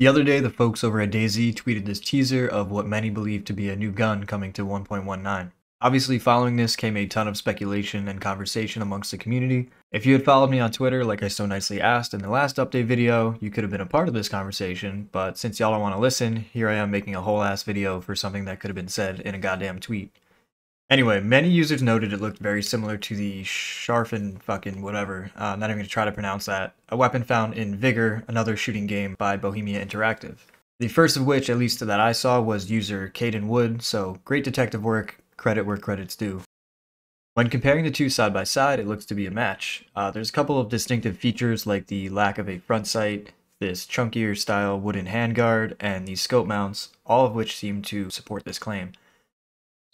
The other day, the folks over at Dayz tweeted this teaser of what many believe to be a new gun coming to 1.19. Obviously, following this came a ton of speculation and conversation amongst the community. If you had followed me on Twitter, like I so nicely asked in the last update video, you could have been a part of this conversation, but since y'all don't want to listen, here I am making a whole ass video for something that could have been said in a goddamn tweet. Anyway, many users noted it looked very similar to the Sharfen fucking whatever, not even going to try to pronounce that, a weapon found in Vigor, another shooting game by Bohemia Interactive. The first of which, at least that I saw, was user Caden Wood, so great detective work, credit where credit's due. When comparing the two side by side, it looks to be a match. There's a couple of distinctive features like the lack of a front sight, this chunkier style wooden handguard, and these scope mounts, all of which seem to support this claim.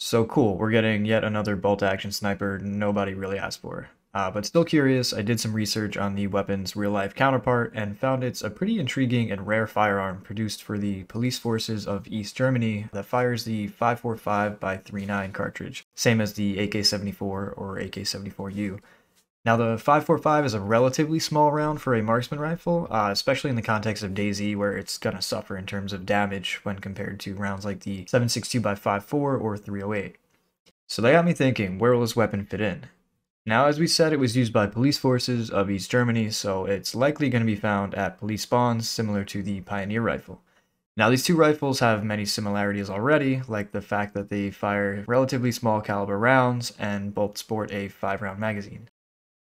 So cool, we're getting yet another bolt-action sniper nobody really asked for. But still curious, I did some research on the weapon's real-life counterpart and found it's a pretty intriguing and rare firearm produced for the police forces of East Germany that fires the 545x39 cartridge, same as the AK-74 or AK-74U. Now the 545 is a relatively small round for a marksman rifle, especially in the context of Dayz, where it's gonna suffer in terms of damage when compared to rounds like the 7.62x54 or 308. So that got me thinking, where will this weapon fit in? Now, as we said, it was used by police forces of East Germany, so it's likely going to be found at police spawns similar to the Pioneer rifle. Now, these two rifles have many similarities already, like the fact that they fire relatively small caliber rounds and both sport a 5-round magazine.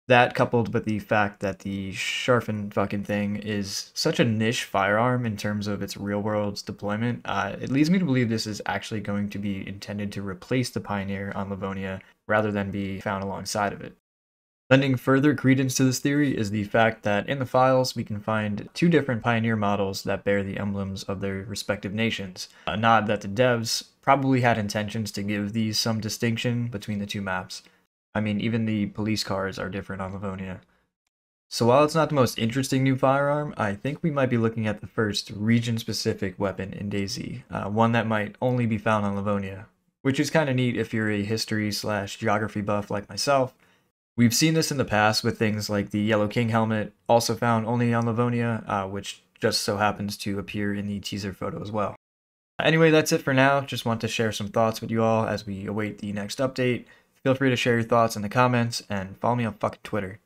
That, coupled with the fact that the Sharfen fucking thing is such a niche firearm in terms of its real-world deployment, it leads me to believe this is actually going to be intended to replace the Pioneer on Livonia rather than be found alongside of it. Lending further credence to this theory is the fact that in the files we can find two different Pioneer models that bear the emblems of their respective nations, a nod that the devs probably had intentions to give these some distinction between the two maps. I mean, even the police cars are different on Livonia. So while it's not the most interesting new firearm, I think we might be looking at the first region-specific weapon in Dayz, one that might only be found on Livonia, which is kind of neat if you're a history/geography buff like myself. We've seen this in the past with things like the Yellow King helmet, also found only on Livonia, which just so happens to appear in the teaser photo as well. Anyway, that's it for now. Just want to share some thoughts with you all as we await the next update. Feel free to share your thoughts in the comments and follow me on fucking Twitter.